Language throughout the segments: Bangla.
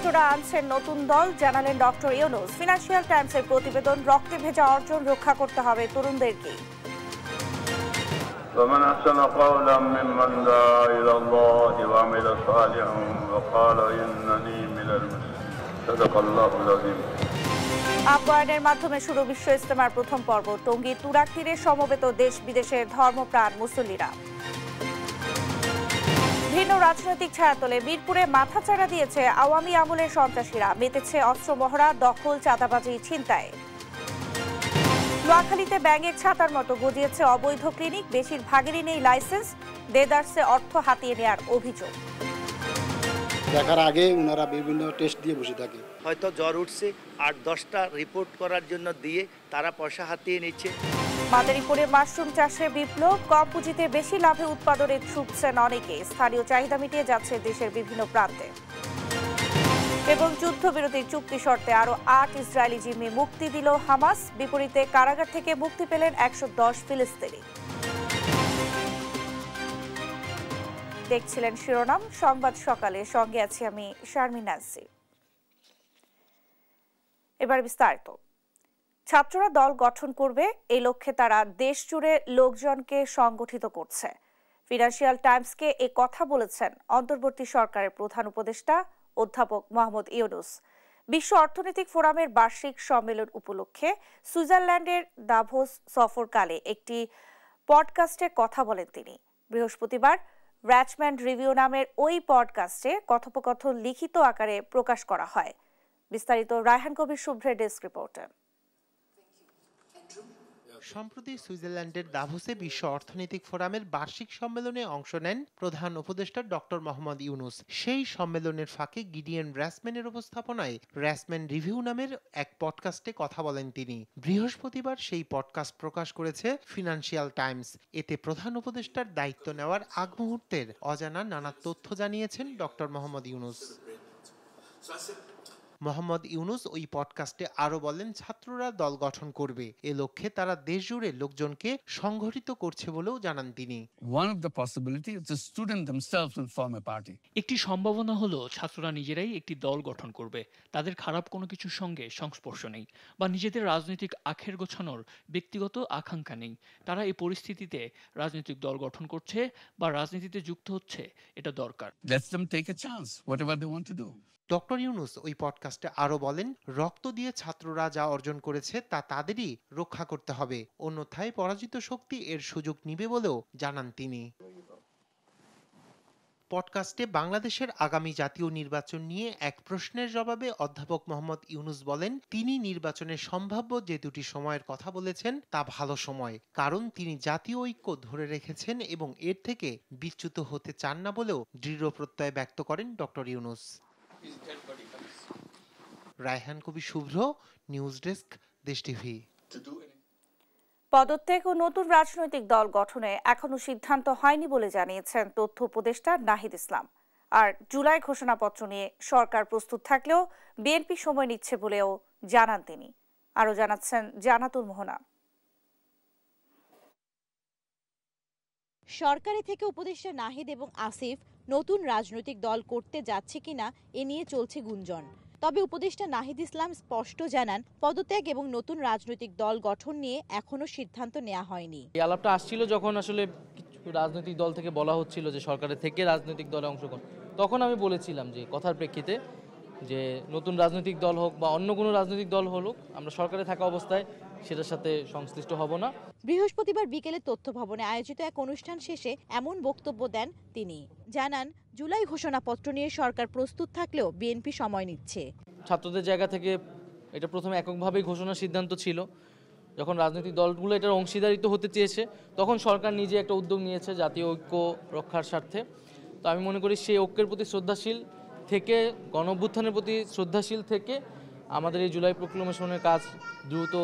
ছাত্ররা আনছেন নতুন দল, জানালেন ডক্টর ইউনূস। ফিনান্সিয়াল টাইমসের প্রতিবেদন, রক্তে ভেজা অর্জন রক্ষা করতে হবে তরুণদেরকে। ومن أحسن قولا ممن دعا إلى الله وعمل صالحا وقال إنني من المسلمين صدق الله العظيم। আহ্বায়নের মাধ্যমে শুরু বিশ্ব ইজতেমার প্রথম পর্ব। টঙ্গী তুরাগ তীরে সমবেত দেশ বিদেশের ধর্মপ্রাণ মুসল্লিরা। ভিন্ন রাজনৈতিক ছায়াতলে মিরপুরে মাথাচাড়া দিয়েছে আওয়ামী আমলের সন্ত্রাসীরা। মেতেছে অস্ত্র মহড়া, দখল, চাঁদাবাজি, ছিনতাই। নোয়াখালীতে ব্যাঙের ছাতার মতো গজিয়েছে অবৈধ ক্লিনিক। বেশিরভাগেরই নেই লাইসেন্স। দেদারসে অর্থ হাতিয়ে নেওয়ার অভিযোগ। দেখার আগে ওনারা বিভিন্ন টেস্ট দিয়ে বসে থাকে। হয়তো জ্বর উঠছে, ৮-১০টা রিপোর্ট করার জন্য দিয়ে তারা পয়সা হাতিয়ে নিচ্ছে। মাদারীপুরে মাশরুম চাষে বিপ্লব, কম পুঁজিতে বেশি লাভে উৎপাদনে ছুটছেন অনেকে। স্থানীয় চাহিদা মিটিয়ে যাচ্ছে দেশের বিভিন্ন প্রান্তে। এবং যুদ্ধবিরতির চুক্তি শর্তে আরো ৮ ইসরায়েলি জিম্মি মুক্তি দিল হামাস। বিপরীতে কারাগার থেকে মুক্তি পেলেন ১১০ ফিলিস্তিনি। দেখছিলেন শিরোনাম সংবাদ সকালে, সঙ্গে আছি আমি শারমিন নাসি। এবার বিস্তারিত। ছাত্ররা দল গঠন করবে, এই লক্ষ্যে তারা দেশ জুড়ে লোকজনকে সংগঠিত করছে। ফিনান্সিয়াল টাইমসকে এ কথা বলেছেন অন্তর্বর্তী সরকারের প্রধান উপদেষ্টা অধ্যাপক মোহাম্মদ ইউনূস। বিশ্ব অর্থনৈতিক ফোরামের বার্ষিক সম্মেলন উপলক্ষে সুইজারল্যান্ডের দাভোস সফরকালে একটি পডকাস্টে কথা বলেন তিনি। বৃহস্পতিবার র্যাচম্যান রিভিউ নামের ওই পডকাস্টে কথোপকথন লিখিত আকারে প্রকাশ করা হয়। বিস্তারিত রায়হান কবির শুভ্রের ডেস্ক রিপোর্টে। সম্প্রতি সুইজারল্যান্ডের দাভোসে বিশ্ব অর্থনৈতিক ফোরামের বার্ষিক সম্মেলনে অংশ নেন প্রধান উপদেষ্টা ডক্টর মোহাম্মদ ইউনূস। সেই সম্মেলনের ফাঁকে গিডিয়ন র্যাসম্যানের উপস্থাপনায় র্যাচম্যান রিভিউ নামের এক পডকাস্টে কথা বলেন তিনি। বৃহস্পতিবার সেই পডকাস্ট প্রকাশ করেছে ফিনান্সিয়াল টাইমস। এতে প্রধান উপদেষ্টার দায়িত্ব নেওয়ার আগ মুহূর্তের অজানা নানা তথ্য জানিয়েছেন ডক্টর মোহাম্মদ ইউনূস। মোহাম্মদ ইউনূস ওই পডকাস্টে আরো বলেন, ছাত্ররা দল গঠন করবে, এ লক্ষ্যে তারা দেশ জুড়ে লোকজনকে সংগঠিত করছে বলেও জানান তিনি। একটি সম্ভাবনা হলো ছাত্ররা নিজেরাই একটি দল গঠন করবে। তাদের খারাপ কোনো কিছুর সঙ্গে সংস্পর্শ নেই বা নিজেদের রাজনৈতিক আখের গোছানোর ব্যক্তিগত আকাঙ্ক্ষা নেই। তারা এই পরিস্থিতিতে রাজনৈতিক দল গঠন করছে বা রাজনীতিতে যুক্ত হচ্ছে, এটা দরকার। ডক্টর ইউনূস ওই পডকাস্টে আরো বলেন, রক্ত দিয়ে ছাত্ররা যা অর্জন করেছে তা তাদেরই রক্ষা করতে হবে, অন্যথায় পরাজিত শক্তি এর সুযোগ নিবে বলেও জানান তিনি। পডকাস্টে বাংলাদেশের আগামী জাতীয় নির্বাচন নিয়ে এক প্রশ্নের জবাবে অধ্যাপক মোহাম্মদ ইউনূস বলেন, তিনি নির্বাচনের সম্ভাব্য যে দুটি সময়ের কথা বলেছেন তা ভালো সময়, কারণ তিনি জাতীয় ঐক্য ধরে রেখেছেন এবং এর থেকে বিচ্যুত হতে চান না বলেও দৃঢ় প্রত্যয় ব্যক্ত করেন ডক্টর ইউনূস। রায়হান কবি শুভ্র, নিউজ ডেস্ক, দেশ টিভি। পদত্যাগ ও নতুন রাজনৈতিক দল গঠনে এখনো সিদ্ধান্ত হয়নি বলে জানিয়েছেন তথ্য উপদেষ্টা নাহিদ ইসলাম। আর জুলাই ঘোষণাপত্র নিয়ে সরকার প্রস্তুত থাকলেও বিএনপি সময় নিচ্ছে বলেও জানান তিনি। আরো জানাচ্ছেন জানাতুল মোহনা। সরকারি থেকে উপদেষ্টা নাহিদ এবং আসিফ নতুন রাজনৈতিক দল করতে যাচ্ছে কিনা এ নিয়ে চলছে গুঞ্জন। তবে উপদেষ্টা নাহিদ ইসলাম স্পষ্ট জানান, পদত্যাগ এবং নতুন রাজনৈতিক দল গঠন নিয়ে এখনো সিদ্ধান্ত নেওয়া হয়নি। এই আলাপটা আসছিল যখন আসলে কিছু রাজনৈতিক দল থেকে বলা হচ্ছিল যে সরকারের থেকে রাজনৈতিক দলে অংশগ্রহণ, তখন আমি বলেছিলাম যে কথার প্রেক্ষিতে যে নতুন রাজনৈতিক দল হোক বা অন্য কোনো রাজনৈতিক দল হলুক, আমরা সরকারে থাকা অবস্থায় সেটার সাথে সংশ্লিষ্ট হব না। বৃহস্পতিবার বিকেলে তথ্য ভবনে আয়োজিত এক অনুষ্ঠান শেষে এমন বক্তব্য দেন তিনি। জানান, জুলাই ঘোষণাপত্র নিয়ে সরকার প্রস্তুত থাকলেও বিএনপি সময় নিচ্ছে। ছাত্রদের জায়গা থেকে এটা প্রথমে এককভাবেই ঘোষণার সিদ্ধান্ত ছিল। যখন রাজনৈতিক দলগুলো এটার অংশীদারিত্ব হতে চেয়েছে, তখন সরকার নিজে একটা উদ্যোগ নিয়েছে জাতীয় ঐক্য রক্ষার স্বার্থে। তো আমি মনে করি সেই ঐক্যের প্রতি শ্রদ্ধাশীল থেকে, গণঅভ্যুত্থানের প্রতি শ্রদ্ধাশীল থেকে আমাদের এই জুলাই প্রক্লেমেশনের কাজ দ্রুত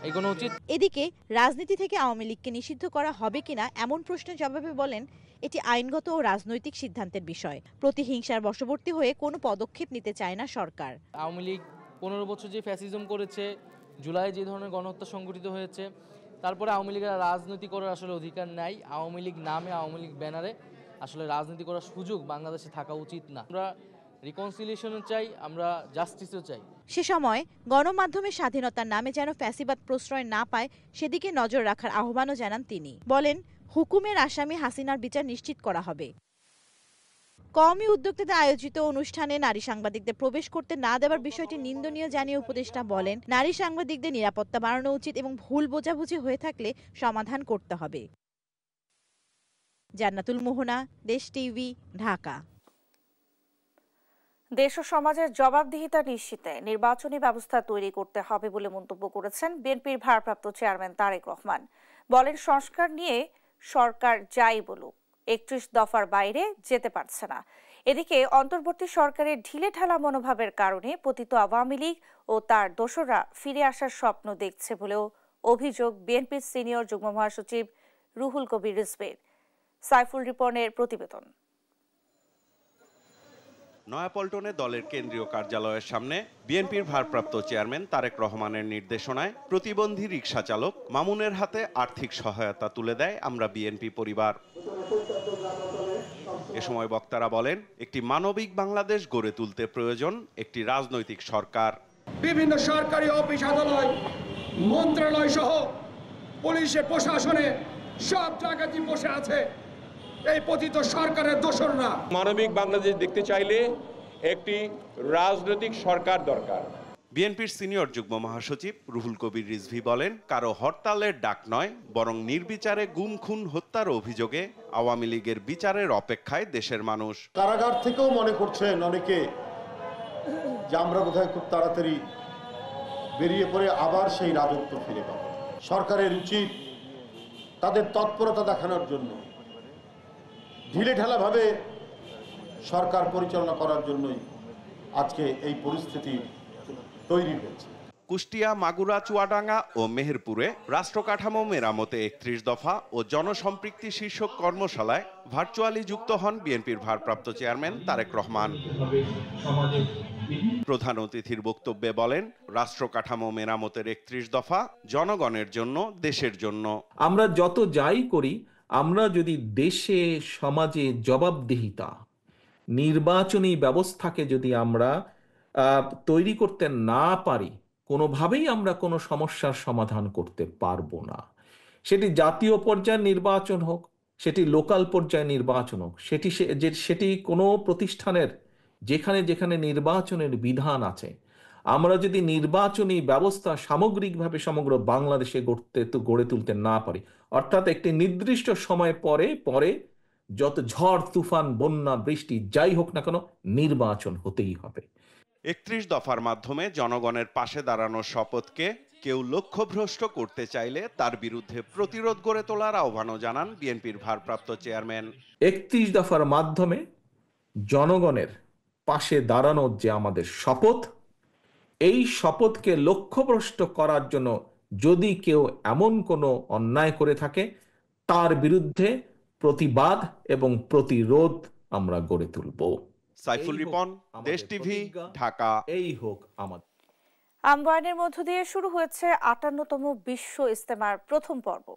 এগোনো উচিত। এদিকে রাজনীতি থেকে আওয়ামী লীগকে নিষিদ্ধ করা হবে কিনা এমন প্রশ্নের জবাবে বলেন, এটি আইনগত ও রাজনৈতিক সিদ্ধান্তের বিষয়। প্রতিহিংসার বশবর্তী হয়ে কোনো পদক্ষেপ নিতে চায় না সরকার। আওয়ামী লীগ 15 বছর যে ফ্যাসিজম করেছে, জুলাই যে ধরনের গণহত্যা সংঘটিত হয়েছে, তারপরে আওয়ামী লীগের রাজনীতি করার আসলে অধিকার নাই। আওয়ামী লীগ নামে, আওয়ামী লীগ ব্যানারে আসলে রাজনীতি করার সুযোগ বাংলাদেশে থাকা উচিত না। আমরা রিকনসিলিয়েশনও চাই, আমরা জাস্টিসও চাই। সে সময় গণমাধ্যমের স্বাধীনতার নামে যেন ফ্যাসিবাদ প্রশ্রয় না পায় সেদিকে নজর রাখার আহ্বানও জানান তিনি। বলেন, হুকুমের আসামি হাসিনার বিচার নিশ্চিত করা হবে। কওমি উদ্যোক্তাদের আয়োজিত অনুষ্ঠানে নারী সাংবাদিকদের প্রবেশ করতে না দেওয়ার বিষয়টি নিন্দনীয় জানিয়ে উপদেষ্টা বলেন, নারী সাংবাদিকদের নিরাপত্তা বাড়ানো উচিত এবং ভুল বোঝাবুঝি হয়ে থাকলে সমাধান করতে হবে। জান্নাতুল মোহনা, দেশ টিভি, ঢাকা। দেশ ও সমাজের জবাবদিহিতা নিশ্চিতে নির্বাচনী ব্যবস্থা তৈরি করতে হবে বলে মন্তব্য করেছেন বিএনপির ভারপ্রাপ্ত চেয়ারম্যান তারেক রহমান। বলেন, সংস্কার নিয়ে সরকার যাই বলুক 31 দফার বাইরে যেতে পারছে না। এদিকে অন্তর্বর্তী সরকারের ঢিলেঢালা মনোভাবের কারণে পতিত আওয়ামী লীগ ও তার দোসররা ফিরে আসার স্বপ্ন দেখছে বলেও অভিযোগ বিএনপির সিনিয়র যুগ্ম মহাসচিব রুহুল কবির রিজভীর। সাইফুল রিপনের প্রতিবেদন। নয়াপল্টনে দলের কেন্দ্রীয় কার্যালয়ের সামনে বিএনপির ভারপ্রাপ্ত চেয়ারম্যান তারেক রহমানের নির্দেশনায় প্রতিবন্ধী রিকশা চালক মামুনের হাতে আর্থিক সহায়তা তুলে দেয় আমরা বিএনপি পরিবার। এ সময় বক্তারা বলেন, একটি মানবিক বাংলাদেশ গড়ে তুলতে প্রয়োজন একটি রাজনৈতিক সরকার। বিভিন্ন সরকারি অফিস আদালত, মন্ত্রণালয় সহ পুলিশে, প্রশাসনে সব জায়গাতে বসে আছে এই পতিত সরকারের দোসররা। মানবিক বাংলাদেশ দেখতে চাইলে একটি রাজনৈতিক সরকার দরকার। বিএনপির সিনিয়র যুগ্ম মহাসচিব রুহুল কবির রিজভী বলেন, কারো হরতালের ডাক নয়, বরং নির্বিচারে গুম খুন হত্যার অভিযোগে আওয়ামী লীগের বিচারের অপেক্ষায় দেশের মানুষ। কারাগার থেকেও মনে করছেন অনেকে যে আমরা বোধহয় খুব তাড়াতাড়ি বেরিয়ে পড়ে আবার সেই রাজত্ব ফিরে পাব। সরকারের উচিত তাদের তৎপরতা দেখানোর জন্য ঢিলেঢালাভাবে সরকার পরিচালনা করার জন্যই আজকে এই পরিস্থিতি তৈরি হয়েছে। কুষ্টিয়া, মাগুরা, চুয়াডাঙ্গা ও মেহেরপুরে রাষ্ট্রকাঠামো মেরামতে 31 দফা ও জনসম্পৃক্তি শীর্ষক কর্মশালায় ভার্চুয়ালি যুক্ত হন বিএনপির ভারপ্রাপ্ত চেয়ারম্যান তারেক রহমান। প্রধান অতিথির বক্তব্যে বলেন, রাষ্ট্রকাঠামো মেরামতের 31 দফা জনগণের জন্য, দেশের জন্য। আমরা যত যাই করি, আমরা যদি দেশে সমাজে জবাবদিহিতা, নির্বাচনী ব্যবস্থাকে যদি আমরা তৈরি করতে না পারি, কোনোভাবেই আমরা কোনো সমস্যার সমাধান করতে পারবো না। সেটি জাতীয় পর্যায়ের নির্বাচন হোক, সেটি লোকাল পর্যায়ে নির্বাচন হোক, সেটি কোনো প্রতিষ্ঠানের যেখানে যেখানে নির্বাচনের বিধান আছে, আমরা যদি নির্বাচনী ব্যবস্থা সামগ্রিকভাবে সমগ্র বাংলাদেশে গড়ে তুলতে না পারি, অর্থাৎ একটি নির্দিষ্ট সময় পরে যত ঝড় তুফান বন্যা বৃষ্টি যাই হোক না কেন, নির্বাচন হতেই হবে। 31 দফার মাধ্যমে জনগণের পাশে দাঁড়ানোর শপথকে কেউ লক্ষ্যভ্রষ্ট করতে চাইলে তার বিরুদ্ধে প্রতিরোধ গড়ে তোলার আহ্বানও জানান বিএনপির ভারপ্রাপ্ত চেয়ারম্যান। 31 দফার মাধ্যমে জনগণের পাশে দাঁড়ানোর যে আমাদের শপথ, এই শপথকে লক্ষ্যভ্রষ্ট করার জন্য যদি কেউ এমন কোনো অন্যায় করে থাকে, তার বিরুদ্ধে প্রতিবাদ এবং প্রতিরোধ আমরা গড়ে তুলব। সাইফুল রিপন, দেশ টিভি, ঢাকা। এই হোক আমাদের। আমবাগানের মধ্য দিয়ে শুরু হয়েছে 58তম বিশ্ব ইজতেমার প্রথম পর্ব।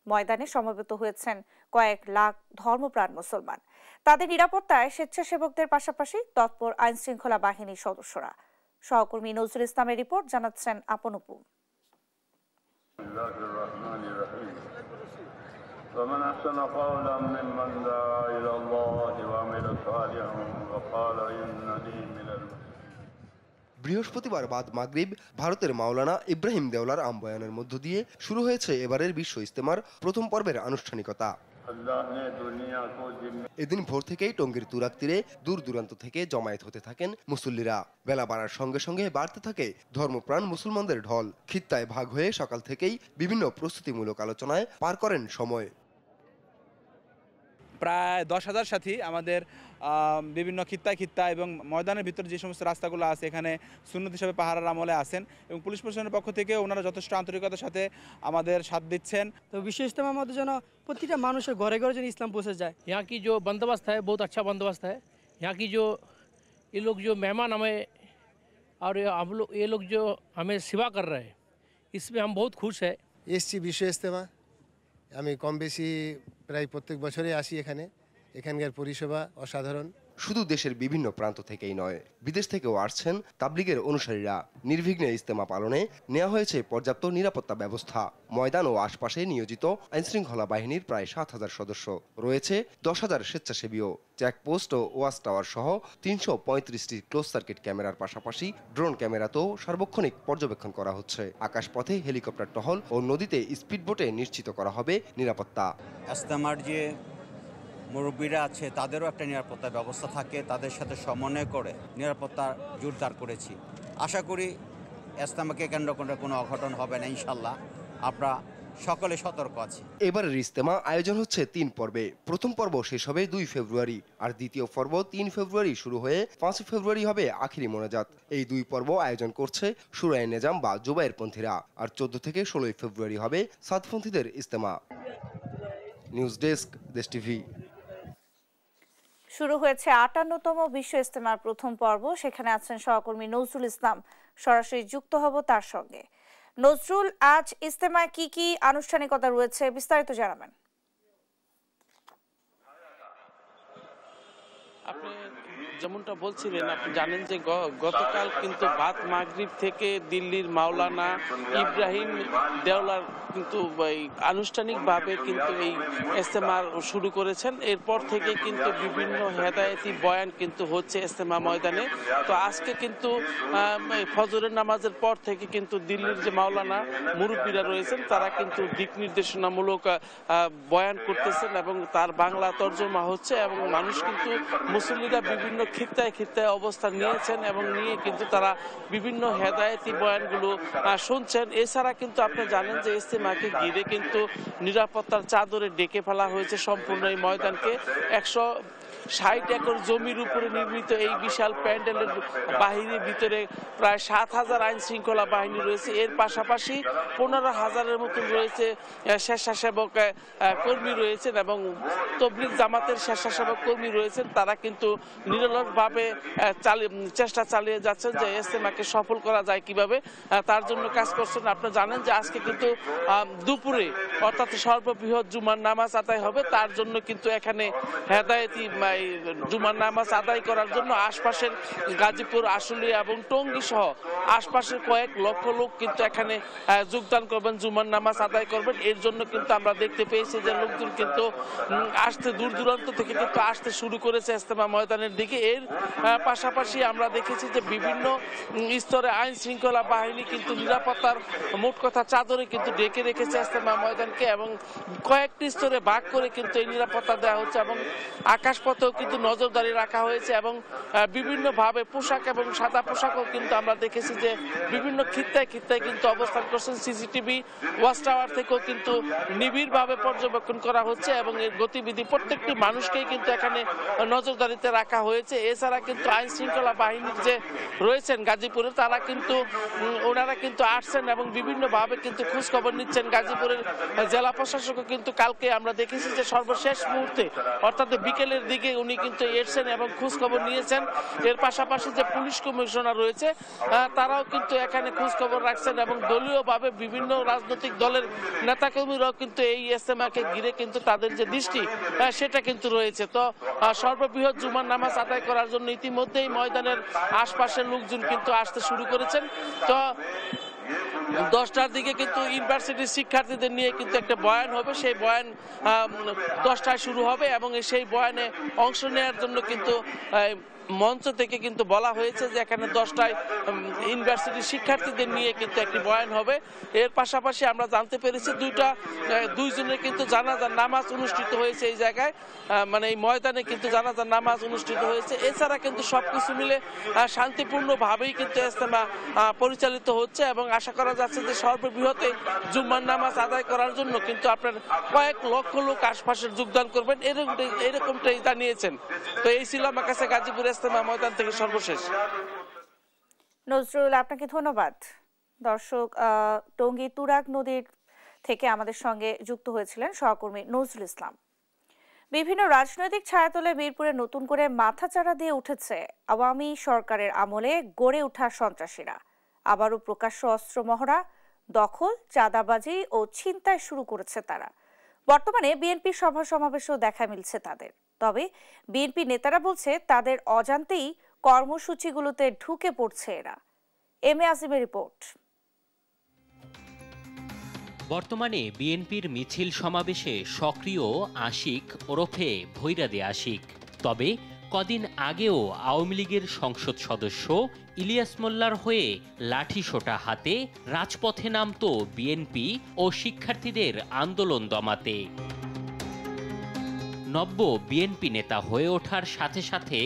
ময়দানে সমবেত হয়েছেন কয়েক লাখ ধর্মপ্রাণ মুসলমান। তাদের নিরাপত্তায় স্বেচ্ছাসেবকদের পাশাপাশি তৎপর আইন শৃঙ্খলা বাহিনীর সদস্যরা। সহকর্মী নজরুল ইসলামের রিপোর্ট, জানাচ্ছেন আপন উপু। ومن أحسن قولا ممن دعا إلى الله وعمل صالحا وقال إنني من المسلمين। বৃহস্পতিবার বাদ মাগরিব ভারতের মাওলানা ইব্রাহিম দেওলার আমবয়ানের মধ্য দিয়ে শুরু হয়েছে এবারের বিশ্ব ইজতেমার প্রথম পর্বের আনুষ্ঠানিকতা। এদিন ভোর থেকেই টঙ্গীর তুরাগ তীরে দূর দূরান্ত থেকে জমায়েত হতে থাকেন মুসল্লিরা। বেলা বাড়ার সঙ্গে সঙ্গে বাড়তে থাকে ধর্মপ্রাণ মুসলমানদের ঢল। খিত্তায় ভাগ হয়ে সকাল থেকেই বিভিন্ন প্রস্তুতিমূলক আলোচনায় পার করেন সময়। প্রায় 10,000 সাথী আমাদের বিভিন্ন খিত্তা এবং ময়দানের ভিতরে যে সমস্ত রাস্তাগুলো আছে এখানে সুন্নত হিসাবে পাহারার আমলে আছেন এবং পুলিশ প্রশাসনের পক্ষ থেকে ওনারা যথেষ্ট আন্তরিকতার সাথে আমাদের সাথ দিচ্ছেন। তো বিশ্ব ইজতেমার মধ্যে যেন প্রতিটা মানুষের ঘরে ঘরে যেন ইসলাম পৌঁছে যায়। यहाँ की जो बंदोबस्त है बहुत अच्छा बंदोबस्त है। यहाँ की जो ये लोग जो मेहमान हमें और ये लोग जो हमें सेवा कर रहे हैं, इसमें हम बहुत खुश है। এসছি বিশ্ব ইজতেমা, আমি কম বেশি প্রায় প্রত্যেক বছরে আসি এখানে। এখানকার পরিষেবা অসাধারণ। শুধু দেশের বিভিন্ন প্রান্ত থেকেই নয়, বিদেশ থেকেও আসছেন তাবলিগের অনুসারীরা। নির্বিঘ্নে ইজতেমা পালনে নেওয়া হয়েছে পর্যাপ্ত নিরাপত্তা ব্যবস্থা। ময়দান ও আশপাশে নিয়োজিত আইনশৃঙ্খলা বাহিনীর প্রায় ৭,০০০ সদস্য, রয়েছে ১০,০০০ স্বেচ্ছাসেবীও। চেকপোস্ট ও ওয়াচ টাওয়ার সহ ৩৩৫টি ক্লোজ সার্কিট ক্যামেরার পাশাপাশি ড্রোন ক্যামেরাতেও সার্বক্ষণিক পর্যবেক্ষণ করা হচ্ছে। আকাশপথে হেলিকপ্টার টহল ও নদীতে স্পিডবোটে নিশ্চিত করা হবে নিরাপত্তা। ইজতেমার যে মুরব্বীরা আছে তাদেরও একটা নিরাপত্তা ব্যবস্থা থাকে, তাদের সাথে সমন্বয় করে নিরাপত্তা জোরদার করেছি। আশা করি ইজতেমাকে কেন্দ্র করে কোনো অঘটন হবে না ইনশাল্লাহ। আমরা সকলে সতর্ক আছি। এবারের ইজতেমা আয়োজন হচ্ছে ৩ পর্বে। প্রথম পর্ব শেষ হবে ২ ফেব্রুয়ারি, আর দ্বিতীয় পর্ব ৩ ফেব্রুয়ারি শুরু হয়ে ৫ ফেব্রুয়ারি হবে আখিরি মোনাজাত। এই ২ পর্ব আয়োজন করছে শুরায়ে নেজাম বা জুবায়ের পন্থীরা, আর ১৪ থেকে ১৬ ফেব্রুয়ারি হবে সাদপন্থীদের ইজতেমা। নিউজ ডেস্ক, দেশ টিভি। শুরু হয়েছে ৫৮তম বিশ্ব ইজতেমার প্রথম পর্ব। সেখানে আছেন সহকর্মী নজরুল ইসলাম, সরাসরি যুক্ত হব তার সঙ্গে। নজরুল, আজ ইজতেমায় কি কি আনুষ্ঠানিকতা রয়েছে বিস্তারিত জানাবেন। আপনি যেমনটা বলছিলেন, আপনি জানেন যে গতকাল কিন্তু বাদ মাগরিব থেকে দিল্লির মাওলানা ইব্রাহিম দেওলার কিন্তু আনুষ্ঠানিকভাবে কিন্তু এই ইজতেমা শুরু করেছেন। এরপর থেকে কিন্তু বিভিন্ন হেদায়েতি বয়ান কিন্তু হচ্ছে ইজতেমা ময়দানে। তো আজকে কিন্তু ফজরের নামাজের পর থেকে কিন্তু দিল্লির যে মাওলানা মুরব্বীরা রয়েছেন তারা কিন্তু দিক নির্দেশনামূলক বয়ান করতেছেন এবং তার বাংলা তর্জমা হচ্ছে, এবং মানুষ কিন্তু মুসল্লিরা বিভিন্ন খিত্তায় খিত্তায় অবস্থান নিয়েছেন এবং নিয়ে কিন্তু তারা বিভিন্ন হেদায়েতি বয়ানগুলো শুনছেন। এছাড়া কিন্তু আপনি জানেন যে ইজতেমাকে ঘিরে কিন্তু নিরাপত্তার চাদরে ডেকে ফেলা হয়েছে সম্পূর্ণ এই ময়দানকে। ১৬০ একর জমির উপরে নির্মিত এই বিশাল প্যান্ডেলের বাহিনীর ভিতরে প্রায় ৭,০০০ আইন শৃঙ্খলা বাহিনী রয়েছে। এর পাশাপাশি ১৫,০০০-এর মতন রয়েছে স্বেচ্ছাসেবক কর্মী রয়েছেন এবং তবলিগ জামাতের স্বেচ্ছাসেবক কর্মী রয়েছেন। তারা কিন্তু নিরলসভাবে চেষ্টা চালিয়ে যাচ্ছেন যে ইজতেমাকে সফল করা যায় কিভাবে, তার জন্য কাজ করছেন। আপনারা জানেন যে আজকে কিন্তু দুপুরে অর্থাৎ সর্ববৃহৎ জুমার নামাজ আদায় হবে। তার জন্য কিন্তু এখানে হেদায়েতি জুমার নামাজ আদায় করার জন্য আশপাশের গাজীপুর, আশুলিয়া এবং টঙ্গী সহ আশপাশের কয়েক লক্ষ লোক কিন্তু এখানে যোগদান করবেন, জুমার নামাজ আদায় করবেন। এর জন্য কিন্তু আমরা দেখতে পেয়েছি যে লোকজন কিন্তু আসতে দূর দূরান্ত থেকে কিন্তু আসতে শুরু করেছে ইজতেমা ময়দানের দিকে। এর পাশাপাশি আমরা দেখেছি যে বিভিন্ন স্তরে আইন শৃঙ্খলা বাহিনী কিন্তু নিরাপত্তার মোট কথা চাদরে কিন্তু ডেকে রেখেছে ইজতেমা ময়দানকে এবং কয়েকটি স্তরে ভাগ করে কিন্তু এই নিরাপত্তা দেওয়া হচ্ছে এবং আকাশপথেও কিন্তু নজরদারি রাখা হয়েছে এবং বিভিন্নভাবে পোশাক এবং সাদা পোশাকও কিন্তু আমরা দেখেছি যে বিভিন্ন খিত্তায় খিত্তায় কিন্তু অবস্থান করছেন। সিসিটিভি ওয়াচ টাওয়ার থেকেও কিন্তু নিবিড়ভাবে পর্যবেক্ষণ করা হচ্ছে এবং এর গতিবিধি প্রত্যেকটি মানুষকেই কিন্তু এখানে নজরদারিতে রাখা হয়েছে। এছাড়া কিন্তু আইন শৃঙ্খলা বাহিনীর যে রয়েছেন গাজীপুরে তারা কিন্তু ওনারা কিন্তু আসছেন এবং বিভিন্নভাবে কিন্তু খোঁজ খবর নিচ্ছেন। গাজীপুরের জেলা প্রশাসকও কিন্তু কালকে আমরা দেখেছি যে সর্বশেষ মুহূর্তে অর্থাৎ বিকেলের দিকে উনি কিন্তু এসেছেন এবং খোঁজ খবর নিয়েছেন। এর পাশাপাশি যে পুলিশ কমিশনার রয়েছে তারাও কিন্তু এখানে খোঁজ খবর রাখছেন এবং দলীয়ভাবে বিভিন্ন রাজনৈতিক দলের নেতাকর্মীরাও কিন্তু এই ইজতেমাকে ঘিরে কিন্তু তাদের যে দৃষ্টি সেটা কিন্তু রয়েছে। তো সর্ববৃহৎ জুমার নামাজ আদায় করার জন্য ইতিমধ্যেই ময়দানের আশপাশের লোকজন কিন্তু আসতে শুরু করেছেন। তো 10টার দিকে কিন্তু ইউনিভার্সিটির শিক্ষার্থীদের নিয়ে কিন্তু একটা বয়ান হবে, সেই বয়ান 10টায় শুরু হবে এবং সেই বয়ানে অংশ নেওয়ার জন্য কিন্তু মঞ্চ থেকে কিন্তু বলা হয়েছে যে এখানে 10টায় ইউনিভার্সিটির শিক্ষার্থীদের নিয়ে কিন্তু একটি বয়ান হবে। এর পাশাপাশি আমরা জানতে পেরেছি দুইজনের কিন্তু জানাজার নামাজ অনুষ্ঠিত হয়েছে এই জায়গায়, মানে এই ময়দানে কিন্তু জানাজার নামাজ অনুষ্ঠিত হয়েছে। এছাড়া কিন্তু সবকিছু মিলে শান্তিপূর্ণভাবেই কিন্তু ইজতেমা পরিচালিত হচ্ছে এবং আশা করা যাচ্ছে যে সর্ববৃহৎ জুম্মার নামাজ আদায় করার জন্য কিন্তু আপনার কয়েক লক্ষ লোক আশপাশের যোগদান করবেন এরকমটাই জানিয়েছেন। তো এই ছিল আমার কাছে গাজীপুর ইজতেমা ময়দান থেকে সর্বশেষ। নজরুল, আপনাকে ধন্যবাদ। দর্শক, টঙ্গী তুরাগ নদীর থেকে আমাদের সঙ্গে যুক্ত হয়েছিলেন সহকর্মী নজরুল ইসলাম। বিভিন্ন রাজনৈতিক ছায়াতলে মিরপুরে নতুন করে মাথাচাড়া দিয়ে উঠেছে আওয়ামী সরকারের আমলে গড়ে ওঠা সন্ত্রাসীরা। আবারও প্রকাশ্য অস্ত্র মহড়া, দখল, চাঁদাবাজি ও ছিনতাই শুরু করেছে তারা। বর্তমানে বিএনপি সভা সমাবেশও দেখা মিলছে তাদের। তবে বিএনপি নেতারা বলছে তাদের অজান্তেই কর্মসূচিগুলোতে ঢুকে পড়ছে এরা। M A আজিমের report. বর্তমানে বিএনপির মিছিল সমাবেশে সক্রিয় আশিক ওরফে ভৈরাদে আশিক। তবে কদিন আগেও আওয়ামী লীগের সংসদ সদস্য ইলিয়াস মোল্লার হয়ে লাঠিসোঁটা হাতে রাজপথে নামত বিএনপি ও শিক্ষার্থীদের আন্দোলন দমাতে। নব্য বিএনপি নেতা হয়ে ওঠার সাথে সাথে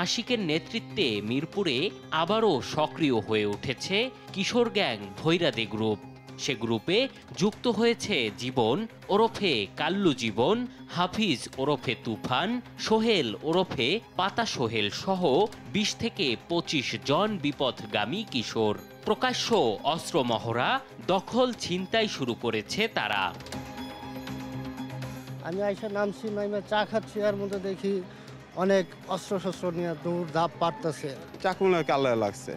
আশিকের নেতৃত্বে মিরপুরে আবারও সক্রিয় হয়ে উঠেছে কিশোর গ্যাং ভৈরাদে গ্রুপ। সে গ্রুপে যুক্ত হয়েছে জীবন ওরফে কাল্লু জীবন, হাফিজ ওরফে তুফান, সোহেল ওরফে পাতা সোহেল সহ ২০ থেকে ২৫ জন বিপথগামী কিশোর। প্রকাশ্য অস্ত্র মহড়া, দখল ছিনতাই শুরু করেছে তারা। আমি আইসা নামছি, নামে চা খাচ্ছি, আর মধ্যে দেখি অনেক অস্ত্র শস্ত্র নিয়ে দৌড় ধাপ পারতেছে। চাকুনা কালে লাগছে,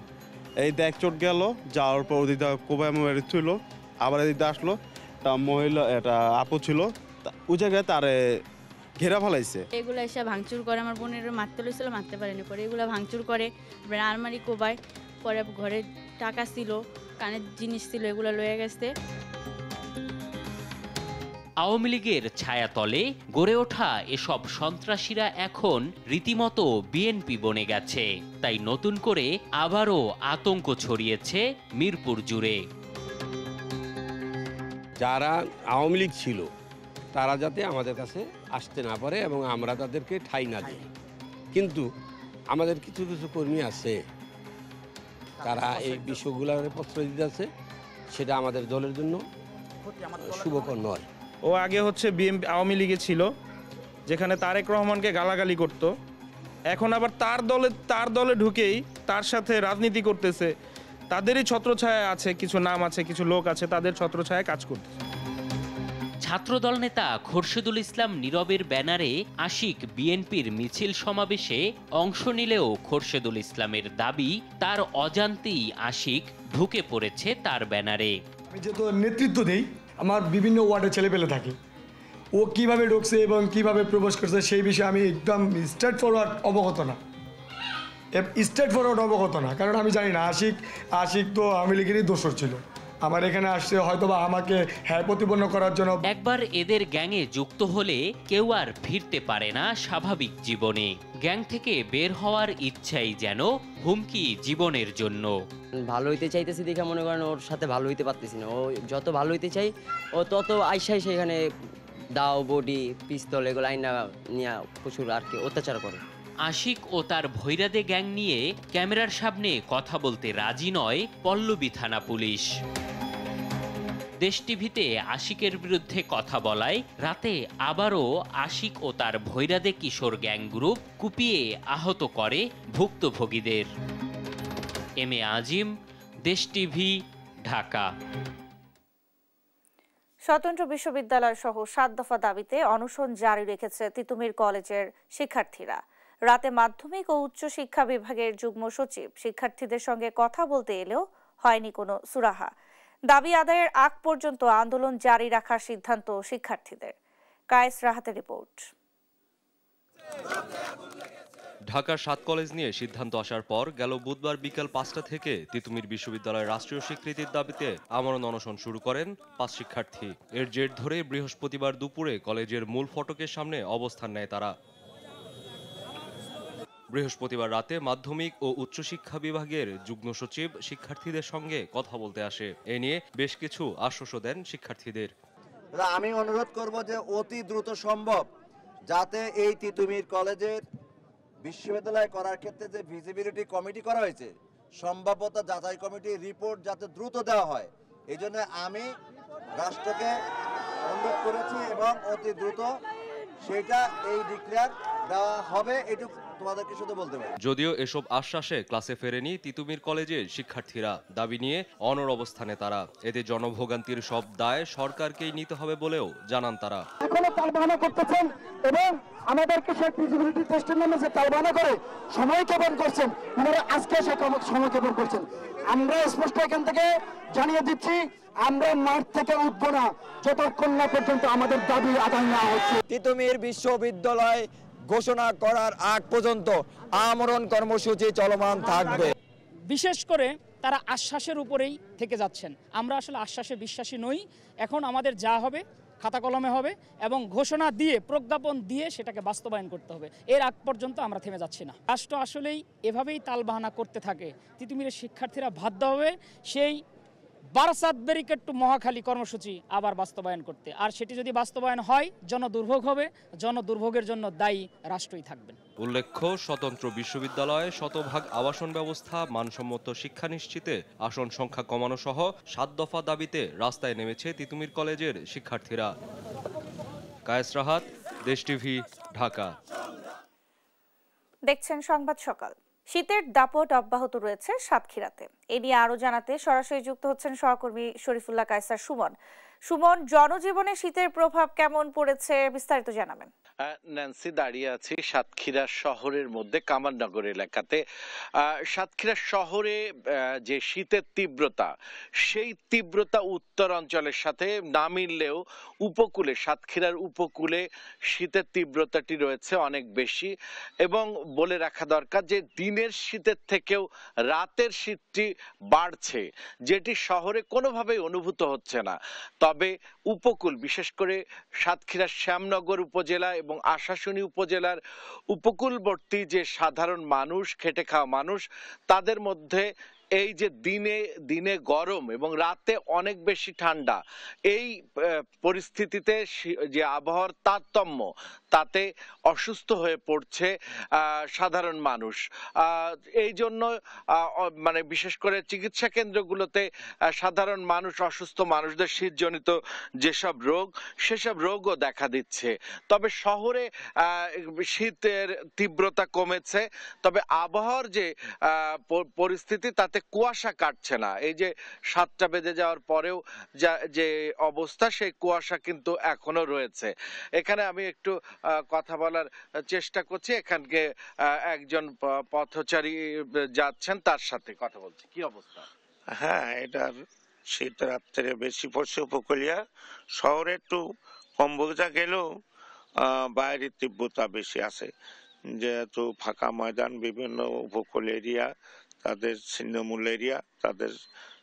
এই দেখ চোট গেল, যাওয়ার পর ওদিকে কোবাই মোবাইল ছিল, আবার এদিকে আসলো একটা মহিলা, একটা আপু ছিল, ওই জায়গায় তারে ঘেরা ফেলাইছে। এগুলো এসে ভাঙচুর করে, আমার বোনের মারতে লইছিল, মারতে পারেনি, পরে এগুলো ভাঙচুর করে, আলমারি কোবায়, পরে ঘরে টাকা ছিল, কানের জিনিস ছিল, এগুলো লয়ে গেছে। আওয়ামী লীগের ছায়াতলে গড়ে ওঠা এসব সন্ত্রাসীরা এখন রীতিমতো বিএনপি বনে গেছে। তাই নতুন করে আবারও আতঙ্ক ছড়িয়েছে মিরপুর জুড়ে। যারা আওয়ামী লীগ ছিল তারা যাতে আমাদের কাছে আসতে না পারে এবং আমরা তাদেরকে ঠাঁই না দিই। কিন্তু আমাদের কিছু কিছু কর্মী আছে, তারা এই বিষয়গুলোর পত্র দিতে আছে, সেটা আমাদের দলের জন্য শুভকর নয়। ও আগে হচ্ছে বিএনপি আওয়ামী লীগে ছিল, যেখানে তারেক রহমানকে গালাগালি করত, এখন আবার তার দলে ঢুকেই তার সাথে রাজনীতি করতেছে। তাদেরই ছত্রছায়া আছে, কিছু নাম আছে, কিছু লোক আছে, তাদের ছত্রছায়া কাজ করতেছে। ছাত্রদল নেতা খোরশেদুল ইসলাম নীরবের ব্যানারে আশিক বিএনপির মিছিল সমাবেশে অংশ নিলেও খোরশেদুল ইসলামের দাবি তার অজান্তেই আশিক ঢুকে পড়েছে তার ব্যানারে। আমি যেহেতু নেতৃত্ব দেই, আমার বিভিন্ন ওয়ার্ডে ছেলেপেলে থাকে, ও কিভাবে ঢুকছে এবং কিভাবে প্রবেশ করছে সেই বিষয়ে আমি একদম স্ট্রেট ফরওয়ার্ড অবগত না, কারণ আমি জানি না আশিক তো আওয়ামী লীগেরই দোষর ছিল, আমার এখানে আসছে হয়তোবা আমাকে হ্যাঁ প্রতিপন্ন করার জন্য। একবার এদের গ্যাংয়ে যুক্ত হলে কেউ আর ফিরতে পারে না স্বাভাবিক জীবনে। গ্যাং থেকে বের হওয়ার ইচ্ছাই যেন হুমকি জীবনের জন্য। ভালো হইতে চাইতেছি দেখে মনে করেন ওর সাথে ভালো হইতে পারতেছি না। ও যত ভালো হইতে চাই ও তত আইসাই সেখানে দাও, বডি, পিস্তল এগুলো আইনা নিয়ে প্রচুর আর কি অত্যাচার করে। আশিক ও তার ভৈরাদে গ্যাং নিয়ে ক্যামেরার সামনে কথা বলতে রাজি নয় পল্লবী থানা পুলিশ। দেশ টিভিতে আশিকের বিরুদ্ধে কথা বলায় রাতে আবারও আশিক ও তার ভৈরাদে কিশোর গ্যাং গ্রুপ কুপিয়ে আহত করে ভুক্তভোগীদের। এম এ আজিম, দেশ টিভি, ঢাকা। স্বতন্ত্র বিশ্ববিদ্যালয় সহ ৭ দফা দাবিতে অনশন জারি রেখেছে তিতুমির কলেজের শিক্ষার্থীরা। রাতে মাধ্যমিক ও উচ্চ শিক্ষা বিভাগের যুগ্ম সচিব শিক্ষার্থীদের সঙ্গে কথা বলতে এলেও হয়নি কোনো সুরাহা। দাবি আদায়ের আগ পর্যন্ত আন্দোলন জারি রাখার সিদ্ধান্ত শিক্ষার্থীদের। কায়েস রাহাতের রিপোর্ট। ঢাকার ৭ কলেজ নিয়ে সিদ্ধান্ত আসার পর গেল বুধবার বিকেল ৫টা থেকে তিতুমির বিশ্ববিদ্যালয়ের রাষ্ট্রীয় স্বীকৃতির দাবিতে আমরণ অনশন শুরু করেন ৫ শিক্ষার্থী। এর জের ধরে বৃহস্পতিবার দুপুরে কলেজের মূল ফটকের সামনে অবস্থান নেয় তারা। বৃহস্পতিবার রাতে মাধ্যমিক ও উচ্চশিক্ষা বিভাগের যুগ্ম সচিব শিক্ষার্থীদের সঙ্গে কথা বলতে আসে। এ নিয়ে বেশ কিছু আশ্বাসও দেন শিক্ষার্থীদের। আমি অনুরোধ করব যে অতি দ্রুত সম্ভব যাতে এই তিতুমির কলেজের বিশ্ববিদ্যালয় করার ক্ষেত্রে যে ভিজিবিলিটি কমিটি করা হয়েছে, সম্ভাব্যতা যাচাই কমিটি রিপোর্ট যাতে দ্রুত দেওয়া হয়, এই জন্য আমি রাষ্ট্রকে অনুরোধ করেছি এবং অতি দ্রুত সেটা এই ডিক্লেয়ার দেওয়া হবে, এটুকু তোমাদেরকে শুধু বলতে পারি। যদিও এসব আশ্বাসে ক্লাসে ফেরেনি তিতুমির কলেজের শিক্ষার্থীরা। দাবি নিয়ে অনড় অবস্থানে তারা। এতে জনভোগান্তির সব দায় সরকারকেই নিতে হবে বলেও জানান তারা। এখনো তালবাহানা করতেছেন এবং আমাদেরকে সেই ফিজিবিলিটি টেস্টের নামে যে তালবাহানা করে সময় ক্ষেপণ করছেন, ওনারা আজকে সে সময় ক্ষেপণ করছেন। আমরা স্পষ্ট এখান থেকে জানিয়ে দিচ্ছি, আমরা মাঠ থেকে উঠব না যতক্ষণ না পর্যন্ত আমাদের দাবি আদায় না হচ্ছে। তিতুমির বিশ্ববিদ্যালয় ঘোষণা করার আগ পর্যন্ত আমরণ কর্মসূচি চলমান থাকবে। বিশেষ করে তারা আশ্বাসের উপরেই থেকে যাচ্ছেন। আমরা আসলে আশ্বাসে বিশ্বাসী নই। এখন আমাদের যা হবে খাতা কলমে হবে এবং ঘোষণা দিয়ে প্রজ্ঞাপন দিয়ে সেটাকে বাস্তবায়ন করতে হবে। এর আগ পর্যন্ত আমরা থেমে যাচ্ছি না। রাষ্ট্র আসলেই এভাবেই তালবাহানা করতে থাকে, তিতুমিরের শিক্ষার্থীরা বাধ্য হবে সেই বারাসাত ব্যারিকেড টু মহাখালী কর্মসূচি আবার বাস্তবায়ন করতে। আর সেটি যদি বাস্তবায়ন হয় জনদুর্ভোগ হবে, জনদুর্ভোগের জন্য দায়ী রাষ্ট্রই থাকবেন। উল্লেখ্য, স্বতন্ত্র বিশ্ববিদ্যালয়ে শতভাগ আবাসন ব্যবস্থা, মানসম্মত শিক্ষা নিশ্চিতে আসন সংখ্যা কমানো সহ 7 দফা দাবিতে রাস্তায় নেমেছে তিতুমির কলেজের শিক্ষার্থীরা। কায়েস রাহাত, দেশ টিভি, ঢাকা। দেখছেন সংবাদ সকাল। শীতের দাপট অব্যাহত রয়েছে সাতক্ষীরাতে। এ নিয়ে আরো জানাতে সরাসরি যুক্ত হচ্ছেন সহকর্মী শরীফুল্লাহ কায়সার সুমন। সুমন, জনজীবনে শীতের প্রভাব কেমন পড়েছে বিস্তারিত জানাবেন। ন্যান্সি, দাঁড়িয়ে আছি সাতক্ষীরা শহরের মধ্যে কামারনগর এলাকাতে। সাতক্ষীরা শহরে যে শীতের তীব্রতা, সেই তীব্রতা উত্তর অঞ্চলের সাথে না মিললেও উপকূলে, সাতক্ষীরার উপকূলে শীতের তীব্রতাটি রয়েছে অনেক বেশি। এবং বলে রাখা দরকার যে দিনের শীতের থেকেও রাতের শীতটি বাড়ছে, যেটি শহরে কোনোভাবেই অনুভূত হচ্ছে না। তবে উপকূল, বিশেষ করে সাতক্ষীরার শ্যামনগর উপজেলা এবং আশাশুনি উপজেলার উপকূলবর্তী যে সাধারণ মানুষ, খেটে খাওয়া মানুষ, তাদের মধ্যে এই যে দিনে দিনে গরম এবং রাতে অনেক বেশি ঠান্ডা, এই পরিস্থিতিতে যে আবহাওয়ার তারতম্য, তাতে অসুস্থ হয়ে পড়ছে সাধারণ মানুষ। এই জন্য মানে বিশেষ করে চিকিৎসা কেন্দ্রগুলোতে সাধারণ মানুষ, অসুস্থ মানুষদের শীতজনিত যেসব রোগ, সেসব রোগও দেখা দিচ্ছে। তবে শহরে শীতের তীব্রতা কমেছে, তবে আবহাওয়ার যে পরিস্থিতি, তাতে কুয়াশা কাটছে না। এই যে 7টা বেজে যাওয়ার পরেও যে অবস্থা, সেই কুয়াশা কিন্তু এখনো রয়েছে। এখানে আমি একটু কথা বলার চেষ্টা করছি। এখানকে একজন পথচারী যাচ্ছেন, তার সাথে কথা বলছি। কি অবস্থা? হ্যাঁ, এটার শীত রাত্রে বেশি পড়ছে উপকূলিয়া। শহরে একটু কম বোঝা গেলেও বাইরের তীব্রতা বেশি আছে, যেহেতু ফাঁকা ময়দান, বিভিন্ন উপকূল এরিয়া, তাদের ছিন্নমূল এরিয়া, তাদের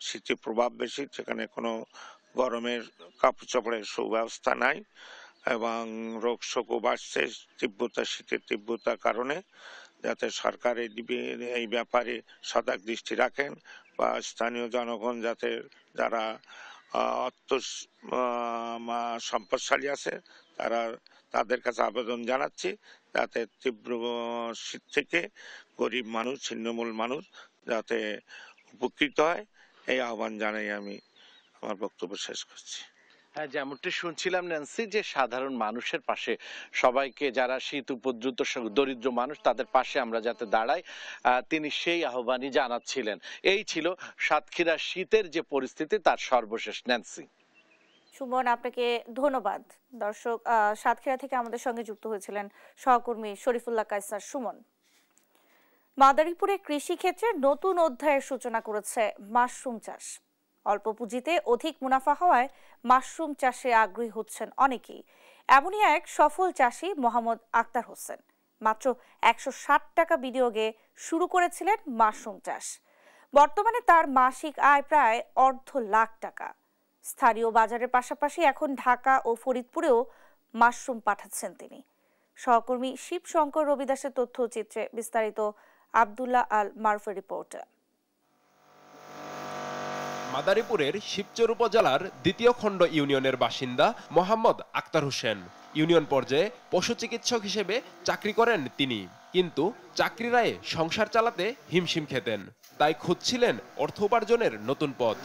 শীতের প্রভাব বেশি। সেখানে কোনো গরমের কাপড় চোপড়ের সুব্যবস্থা নাই এবং রোগ শোকও বাড়ছে তীব্রতা, শীতের তীব্রতার কারণে। যাতে সরকার এই ব্যাপারে সজাগ দৃষ্টি রাখেন বা স্থানীয় জনগণ যাতে, যারা অর্থ সম্পদশালী আছে, তাদের কাছে আবেদন জানাচ্ছি যাতে তীব্র শীত থেকে গরিব মানুষ, ছিন্নমূল মানুষ যাতে উপকৃত হয়, এই আহ্বান জানাই আমি আমার বক্তব্য শেষ করছি। হ্যাঁ, যেমনটি শুনছিলাম ন্যান্সি, যে সাধারণ মানুষের পাশে, সবাইকে যারা শীত উপদ্রুত দরিদ্র মানুষ, তাদের পাশে আমরা যাতে দাঁড়াই, তিনি সেই আহ্বানই জানাচ্ছিলেন। এই ছিল সাতক্ষীরার শীতের যে পরিস্থিতি, তার সর্বশেষ। ন্যান্সি। সুমন, আপনাকে ধন্যবাদ। দর্শক, সাতক্ষীরা থেকে আমাদের সঙ্গে যুক্ত হয়েছিলেন সহকর্মী শরীফুল্লাহ কায়সার সুমন। মাদারীপুরে কৃষি ক্ষেত্রে নতুন অধ্যায়ের সূচনা করেছে মাশরুম চাষ। অল্প পুঁজিতে অধিক মুনাফা হওয়ায় মাশরুম চাষে আগ্রহী হচ্ছেন অনেকেই। এমনই এক সফল চাষী মোহাম্মদ আক্তার হোসেন। মাত্র 160 টাকা বিনিয়োগে শুরু করেছিলেন মাশরুম চাষ। বর্তমানে তার মাসিক আয় প্রায় 1.5 লাখ টাকা। স্থানীয় বাজারের পাশাপাশি এখন ঢাকা ও ফরিদপুরেও মাশরুম পাঠাচ্ছেন তিনি। সহকর্মী শিবশঙ্কর রবিদাসের তথ্যচিত্রে বিস্তারিত আব্দুল্লাহ আল মারুফের রিপোর্ট। মাদারীপুরের শিবচর উপজেলার ২য় খণ্ড ইউনিয়নের বাসিন্দা মোহাম্মদ আক্তার হোসেন। ইউনিয়ন পর্যায়ে পশু চিকিৎসক হিসেবে চাকরি করেন তিনি, কিন্তু চাকরির আয়ে সংসার চালাতে হিমশিম খেতেন। তাই খুঁজছিলেন অর্থ উপার্জনের নতুন পথ।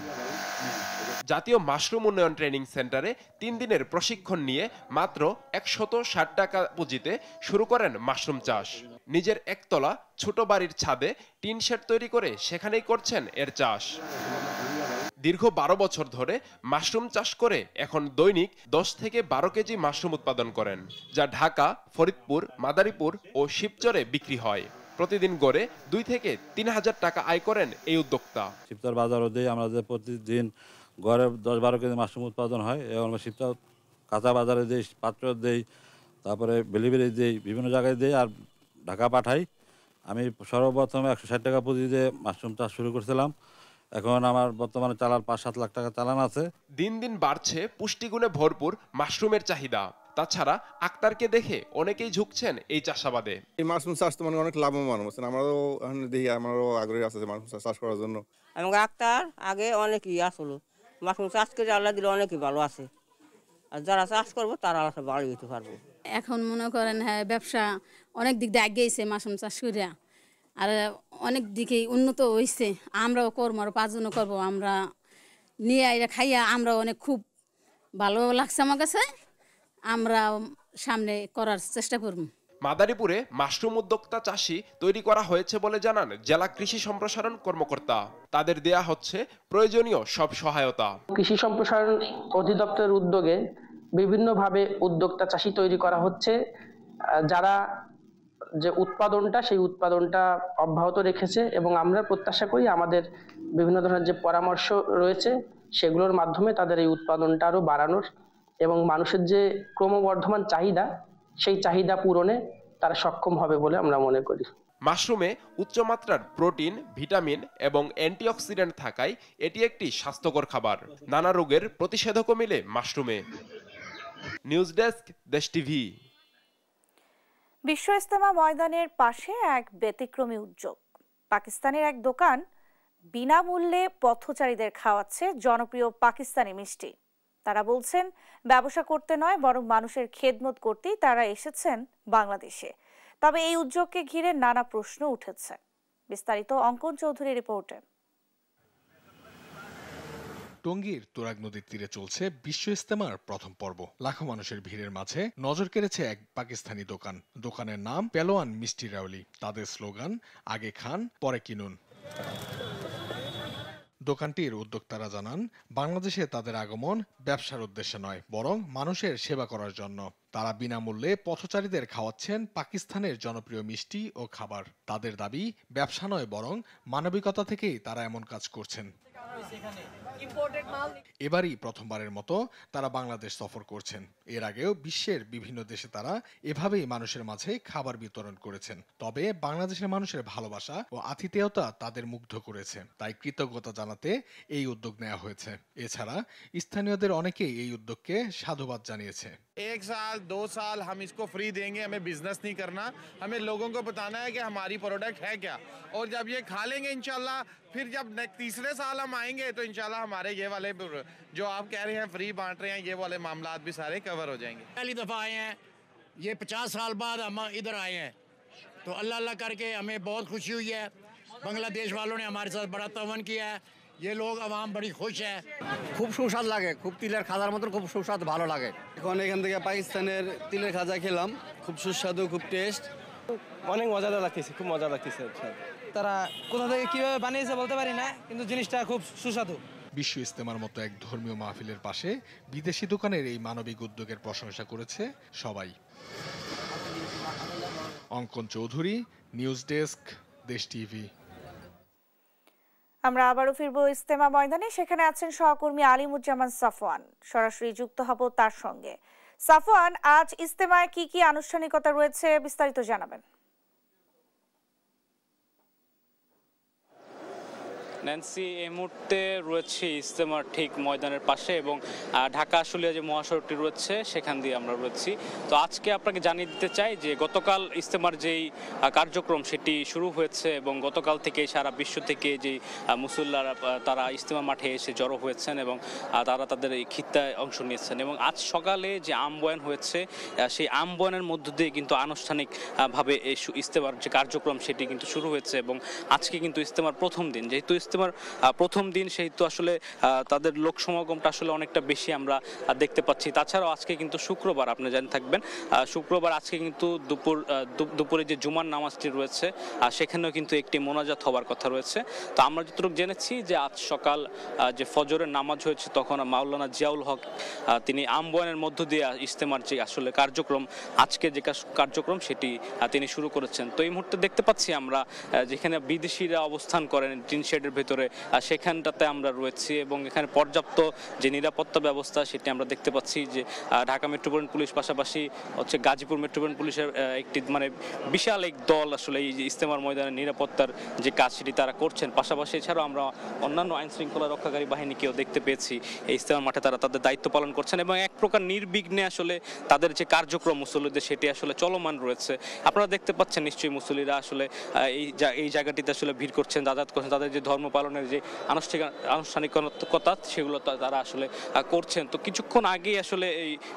জাতীয় মাশরুম উন্নয়ন ট্রেনিং সেন্টারে 3 দিনের প্রশিক্ষণ নিয়ে মাত্র 160 টাকা পুঁজিতে শুরু করেন মাশরুম চাষ। নিজের একতলা ছোট বাড়ির ছাদে টিন শেড তৈরি করে সেখানেই করছেন এর চাষ। দীর্ঘ 12 বছর ধরে মাশরুম চাষ করে এখন দৈনিক 10 থেকে 12 কেজি মাশরুম উৎপাদন করেন, যা ঢাকা, ফরিদপুর, মাদারীপুর ও শিবচরে বিক্রি হয়। প্রতিদিন গড়ে 2 থেকে 3 হাজার টাকা আয় করেন এই উদ্যোক্তা। শিবচর বাজারও দেই আমরা, যে প্রতিদিন গড়ে 10-12 কেজি মাশরুম উৎপাদন হয়। এবং আমরা শিবচর কাঁচা বাজারে দেই, পাত্র দেই, তারপরে ডেলিভারি দিই, বিভিন্ন জায়গায় দিই আর ঢাকা পাঠাই। আমি সর্বপ্রথমে 160 টাকা পুঁজি দিয়ে মাশরুম চাষ শুরু করছিলাম। এখন আমার বর্তমানে চালান 5-7 লাখ টাকা চালান আছে। দিন দিন বাড়ছে পুষ্টিগুণে ভরপুর মাশরুমের চাহিদা। তাছাড়া আক্তারকে দেখে অনেকেই ঝুঁকছেন এই চাষাবাদে। এই মাশরুম চাষ তো মানে অনেক লাভবান হচ্ছে, আমারও দেখি আমারও আগ্রহী আছে মাশরুম চাষ করার জন্য। আমাকে আক্তার আগে অনেকই আসলো মাশরুম চাষ করে আল্লাহ দিলে অনেকই ভালো আছে, আর যারা চাষ করবো তারা আল্লাহ ভালো হইতে পারবো। এখন মনে করেন হ্যাঁ ব্যবসা অনেক দিক দিয়ে এগিয়েছে মাশরুম চাষ করিয়া, আর অনেক দিকেই উন্নত হয়েছে। আমরাও করবো, আরও 5 জনও করবো। আমরা নিয়ে এটা খাইয়া আমরা অনেক খুব ভালো লাগছে আমার কাছে। আমরা সামনে করার চেষ্টা করব। মাদারীপুরে মাশরুম উদ্যোক্তা চাষি তৈরি করা হয়েছে বলে জানান জেলা কৃষি সম্প্রসারণ কর্মকর্তা। তাদের দেয়া হচ্ছে প্রয়োজনীয় সব সহায়তা। কৃষি সম্প্রসারণ অধিদপ্তরের উদ্যোগে বিভিন্নভাবে উদ্যোক্তা চাষি তৈরি করা হচ্ছে, যারা যে উৎপাদনটা সেই উৎপাদনটা অব্যাহত রেখেছে এবং আমরা প্রত্যাশা করি আমাদের বিভিন্ন ধরনের যে পরামর্শ রয়েছে সেগুলোর মাধ্যমে তাদের এই উৎপাদনটা আরও বাড়ানোর এবং মানুষের যে ক্রমবর্ধমান চাহিদা সেই চাহিদা পূরণে তারা সক্ষম হবে বলে আমরা মনে করি। মাশরুমে উচ্চমাত্রার প্রোটিন, ভিটামিন এবং অ্যান্টিঅক্সিডেন্ট থাকায় এটি একটি স্বাস্থ্যকর খাবার। নানা রোগের প্রতিষেধকও মিলে মাশরুমে। নিউজ ডেস্ক, দেশ টিভি। বিশ্ব ইজতেমা ময়দানের পাশে এক ব্যতিক্রমী উদ্যোগ। পাকিস্তানের এক দোকান বিনামূল্যে পথচারীদের খাওয়াচ্ছে জনপ্রিয় পাকিস্তানি মিষ্টি। তারা বলছেন ব্যবসা করতে নয় বরং মানুষের খেদমত করতেই তারা এসেছেন বাংলাদেশে। তবে এই উদ্যোগকে ঘিরে নানা প্রশ্ন উঠেছে। বিস্তারিত অঙ্কন চৌধুরীর রিপোর্টে। টঙ্গীর তুরাগ নদীর তীরে চলছে বিশ্ব ইজতেমার প্রথম পর্ব। লাখো মানুষের ভিড়ের মাঝে নজর কেড়েছে এক পাকিস্তানি দোকান। দোকানের নাম পেলোয়ান মিষ্টি রাউলি। তাদের স্লোগান আগে খান পরে কিনুন। দোকানটির উদ্যোক্তারা জানান বাংলাদেশে তাদের আগমন ব্যবসার উদ্দেশ্যে নয় বরং মানুষের সেবা করার জন্য। তারা বিনামূল্যে পথচারীদের খাওয়াচ্ছেন পাকিস্তানের জনপ্রিয় মিষ্টি ও খাবার। তাদের দাবি ব্যবসা নয় বরং মানবিকতা থেকেই তারা এমন কাজ করছেন। এবারই প্রথমবারের মতো তারা বাংলাদেশ সফর করছেন। এর আগেও বিশ্বের বিভিন্ন দেশে তারা এভাবেই মানুষের মাঝে খাবার বিতরণ করেছেন। তবে বাংলাদেশের মানুষের ভালোবাসা ও আতিথেয়তা তাদের মুগ্ধ করেছে, তাই কৃতজ্ঞতা জানাতে এই উদ্যোগ নেওয়া হয়েছে। এছাড়া স্থানীয়দের অনেকেই এই উদ্যোগকে সাধুবাদ জানিয়েছে। 1 साल 2 साल हम इसको फ्री देंगे, हमें बिजनेस नहीं करना, हमें लोगों को बताना है कि हमारी प्रोडक्ट है क्या, और जब ये खा लेंगे इंशाल्लाह फिर जब तीसरे साल हम आएंगे तो इंशाल्लाह हमारे ये वाले जो आप कह रहे हैं फ्री बांट रहे हैं ये वाले मामलात भी सारे कवर हो जाएंगे। पहली दफ़ा आए हैं, ये 50 साल बाद हम इधर आए हैं, तो अल्लाह अल्लाह करके हमें बहुत खुशी हुई है। बांग्लादेश वालों ने हमारे साथ बड़ा तावन किया है, ये लोग आवाम बड़ी खुश है। খুব সুস্বাদ লাগে, খুব তিলের খাজার মতো খুব সুস্বাদ ভালো লাগে। এখন এখান থেকে পাকিস্তানের তিলের খাজা খেলাম, খুব সুস্বাদু, খুব টেস্ট, অনেক মজাদার লাগতেছে, খুব মজা লাগতেছে। তারা কোথা থেকে কিভাবে বানিয়েছে বলতে পারি না, কিন্তু জিনিসটা খুব সুস্বাদু। বিশ্ব ইজতেমার মতো এক ধর্মীয় মাহফিলের পাশে বিদেশি দোকানের এই মানবিক উদ্যোগের প্রশংসা করেছে সবাই। অঙ্কন চৌধুরী, নিউজ ডেস্ক, দেশ টিভি। আমরা আবারও ফিরবো ইজতেমা ময়দানে। সেখানে আছেন সহকর্মী আলিমুজ্জামান সাফওয়ান। সরাসরি যুক্ত হব তার সঙ্গে। সাফওয়ান, আজ ইজতেমায় কি কি আনুষ্ঠানিকতা রয়েছে বিস্তারিত জানাবেন। ন্যান্সি, এই মুহূর্তে রয়েছে ইজতেমার ঠিক ময়দানের পাশে এবং ঢাকা আশুলিয়া যে মহাসড়কটি রয়েছে সেখান দিয়ে আমরা রয়েছি। তো আজকে আপনাকে জানিয়ে দিতে চাই যে গতকাল ইজতেমার যেই কার্যক্রম সেটি শুরু হয়েছে এবং গতকাল থেকে সারা বিশ্ব থেকে যে মুসল্লিরা তারা ইজতেমা মাঠে এসে জড়ো হয়েছেন এবং তারা তাদের এই খিত্তায় অংশ নিয়েছেন এবং আজ সকালে যে আমবয়ান হয়েছে সেই আমবয়ানের মধ্য দিয়ে কিন্তু আনুষ্ঠানিকভাবে এই ইজতেমার যে কার্যক্রম সেটি কিন্তু শুরু হয়েছে এবং আজকে কিন্তু ইজতেমার প্রথম দিন। যেহেতু ইজতেমার প্রথম দিন সেহেতু আসলে তাদের লোক সমাগমটা আসলে অনেকটা বেশি আমরা দেখতে পাচ্ছি। তাছাড়াও আজকে কিন্তু শুক্রবার, আপনি জানেন থাকবেন, শুক্রবার আজকে কিন্তু দুপুরে যে জুমার নামাজটি রয়েছে সেখানেও কিন্তু একটি মোনাজাত হওয়ার কথা রয়েছে। তো আমরা যতটুকু জেনেছি যে আজ সকাল যে ফজরের নামাজ হয়েছে তখন মাওলানা জিয়াউল হক তিনি আমবয়ানের মধ্য দিয়ে ইজতেমার যে আসলে কার্যক্রম, আজকে যে কার্যক্রম সেটি তিনি শুরু করেছেন। তো এই মুহূর্তে দেখতে পাচ্ছি আমরা যেখানে বিদেশিরা অবস্থান করেন টিন শেডের ভেতরে সেখানটাতে আমরা রয়েছি এবং এখানে পর্যাপ্ত যে নিরাপত্তা ব্যবস্থা সেটি আমরা দেখতে পাচ্ছি যে ঢাকা মেট্রোপলিটন পুলিশ পাশাপাশি হচ্ছে গাজীপুর মেট্রোপলিটন পুলিশের একটি মানে বিশাল এক দল আসলে এই যে ইজতেমার ময়দানের নিরাপত্তার যে কাজ সেটি তারা করছেন। পাশাপাশি এছাড়াও আমরা অন্যান্য আইন শৃঙ্খলা রক্ষাকারী বাহিনীকেও দেখতে পেয়েছি এই ইজতেমার মাঠে তারা তাদের দায়িত্ব পালন করছেন এবং এক প্রকার নির্বিঘ্নে আসলে তাদের যে কার্যক্রম মুসল্লিদের সেটি আসলে চলমান রয়েছে। আপনারা দেখতে পাচ্ছেন নিশ্চয়ই মুসল্লিরা আসলে এই জায়গাটিতে আসলে ভিড় করছেন, যাতায়াত করছেন, তাদের যে ধর্ম পালনের যে আনুষ্ঠানিকতা সেগুলো তারা আসলে করছেন। তো কিছুক্ষণ আগেই আসলে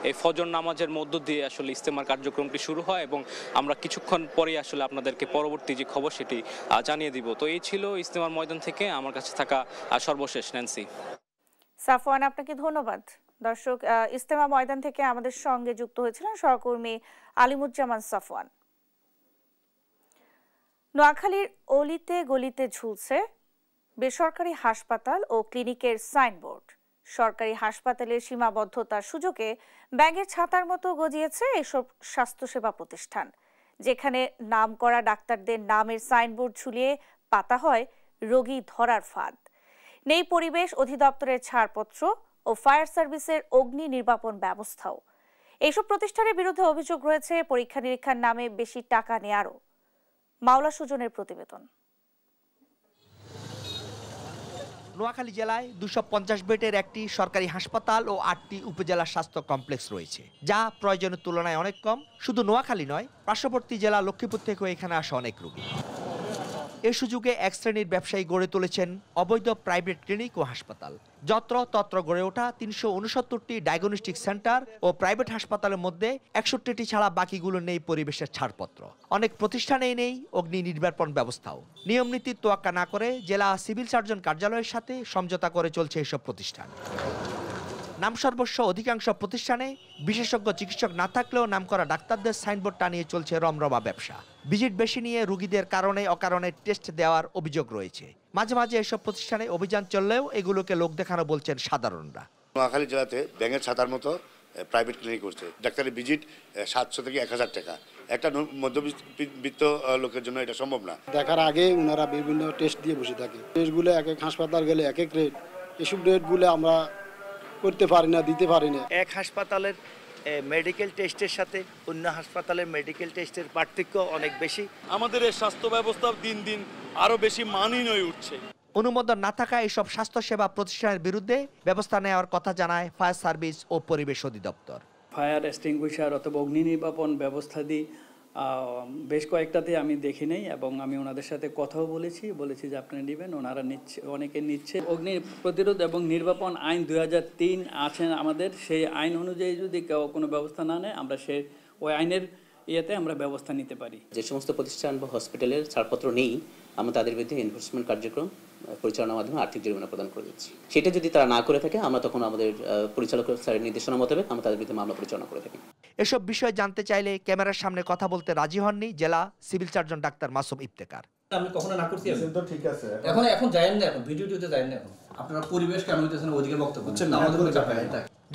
এই ফজর নামাজের মধ্য দিয়ে আসলে ইজতেমার কার্যক্রমটি শুরু হয় এবং আমরা কিছুক্ষণ পরেই আসলে আপনাদেরকে পরবর্তী যে খবর সেটি জানিয়ে দিব। তো এই ছিল ইজতেমার ময়দান থেকে আমার কাছে থাকা সর্বশেষ। ন্যান্সি। সাফওয়ান, আপনাকে ধন্যবাদ। দর্শক, ইজতেমা ময়দান থেকে আমাদের সঙ্গে যুক্ত হয়েছিলেন সহকর্মী আলিমুজ্জামান সাফওয়ান। নোয়াখালীর অলিতে গলিতে ঝুলছে বেসরকারি হাসপাতাল ও ক্লিনিকের সাইনবোর্ড। সরকারি হাসপাতালের সীমাবদ্ধতার সুযোগে ব্যাঙের ছাতার মতো গজিয়েছে এসব স্বাস্থ্যসেবা প্রতিষ্ঠান, যেখানে নামকরা ডাক্তারদের নামের সাইনবোর্ড ঝুলিয়ে পাতা হয় রোগী ধরার ফাঁদ। নেই পরিবেশ অধিদপ্তরের ছাড়পত্র ও ফায়ার সার্ভিসের অগ্নি নির্বাপন ব্যবস্থাও। এইসব প্রতিষ্ঠানের বিরুদ্ধে অভিযোগ রয়েছে পরীক্ষা নিরীক্ষার নামে বেশি টাকা নেয়ারও। মাওলা সুজনের প্রতিবেদন। নোয়াখালী জেলায় 250 বেডের একটি সরকারি হাসপাতাল ও 8টি উপজেলা স্বাস্থ্য কমপ্লেক্স রয়েছে, যা প্রয়োজনের তুলনায় অনেক কম। শুধু নোয়াখালী নয়, পার্শ্ববর্তী জেলা লক্ষ্মীপুর থেকেও এখানে আসে অনেক রোগী। এ সুযোগে এক শ্রেণীর ব্যবসায়ী গড়ে তুলেছেন অবৈধ প্রাইভেট ক্লিনিক ও হাসপাতাল। যত্র তত্র গড়ে ওঠা 369টি ডায়াগনস্টিক সেন্টার ও প্রাইভেট হাসপাতালের মধ্যে 61টি ছাড়া বাকিগুলো নেই পরিবেশের ছাড়পত্র। অনেক প্রতিষ্ঠানেই নেই অগ্নি নির্বাপন ব্যবস্থাও। নিয়ম নীতির তোয়াক্কা না করে জেলা সিভিল সার্জন কার্যালয়ের সাথে সমঝোতা করে চলছে এসব প্রতিষ্ঠান। নামসর্বস্ব অধিকাংশ প্রতিষ্ঠানে বিশেষজ্ঞ চিকিৎসক না থাকলেও নামকরা ডাক্তারদের সাইনবোর্ড টানিয়ে চলছে রমরমা ব্যবসা। ভিজিট বেশি নিয়ে রোগীদের কারণে অকারণে টেস্ট দেওয়ার অভিযোগ রয়েছে। মাঝে মাঝে এসব প্রতিষ্ঠানে অভিযান চললেও এগুলোকে লোক দেখানো বলছেন সাধারণরা। নোয়াখালী জেলাতে ব্যাঙের ছাতার মতো প্রাইভেট ক্লিনিক করছে। ডাক্তারের ভিজিট 700 থেকে 1000 টাকা। একটা মধ্যবিত্ত লোকের জন্য এটা সম্ভব না। দেখার আগে ওনারা বিভিন্ন টেস্ট দিয়ে বসে থাকে। টেস্টগুলো এক এক হাসপাতাল গেলে এক এক রেট। এসব রেটগুলো আমরা করতে পারি না, দিতে পারি না। এক হাসপাতালের মেডিকেল টেস্টের সাথে অন্য হাসপাতালের মেডিকেল টেস্টের পার্থক্য অনেক বেশি। আমাদের এই স্বাস্থ্য ব্যবস্থা দিন দিন আরো বেশি মানহীন হয়ে উঠছে। অনুমোদন না থাকা এসব স্বাস্থ্যসেবা প্রতিষ্ঠানের বিরুদ্ধে ব্যবস্থা নেওয়ার কথা জানায় ফায়ার সার্ভিস ও পরিবেশ অধিদপ্তর। ফায়ার এক্সটিংগুইশার অথবা অগ্নি নির্বাপন ব্যবস্থা দিয়ে বেশ কয়েকটাতে আমি দেখি নেই এবং আমি ওনাদের সাথে কথাও বলেছি যে আপনারা নেবেন। ওনারা নিচ্ছে, অনেকে নিচ্ছে। অগ্নি প্রতিরোধ এবং নির্বাপন আইন 2003 আছেন আমাদের। সেই আইন অনুযায়ী যদি কেউ কোনো ব্যবস্থা না নেয়, আমরা ওই আইনের ইয়েতে আমরা ব্যবস্থা নিতে পারি। যে সমস্ত প্রতিষ্ঠান বা হসপিটালের ছাড়পত্র নেই, আমরা তাদের বিরুদ্ধে এনফোর্সমেন্ট কার্যক্রম পরিচালনার মাধ্যমে আর্থিক জরিমানা প্রদান করে দিচ্ছি। সেটা যদি তারা না করে থাকে, আমরা তখন আমাদের পরিচালক স্যারের নির্দেশনা মোতাবেক আমরা তাদের বিরুদ্ধে মামলা পরিচালনা করে থাকি। এসব বিষয় জানতে চাইলে ক্যামেরার সামনে কথা বলতে রাজি হননি জেলা civil surgeon doctor Masum Iftekhar. আমি কখনো না করছি তো ঠিক আছে। এখন যায়েন না, এখন ভিডিওতে যায়েন না। এখন আপনারা পরিবেশ কেন হইতেছেন ওদিকে বক্তব্য হচ্ছে না, আমাদের কোনো চাপ নাই।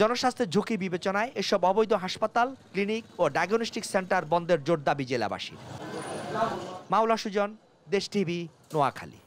জনস্বাস্থ্যের ঝুঁকি বিবেচনায় এসব অবৈধ হাসপাতাল, ক্লিনিক ও ডায়াগনস্টিক সেন্টার বন্ধের জোর দাবি জেলাবাসীর। মাওলা সুজন, দেশ টিভি, নোয়াখালী।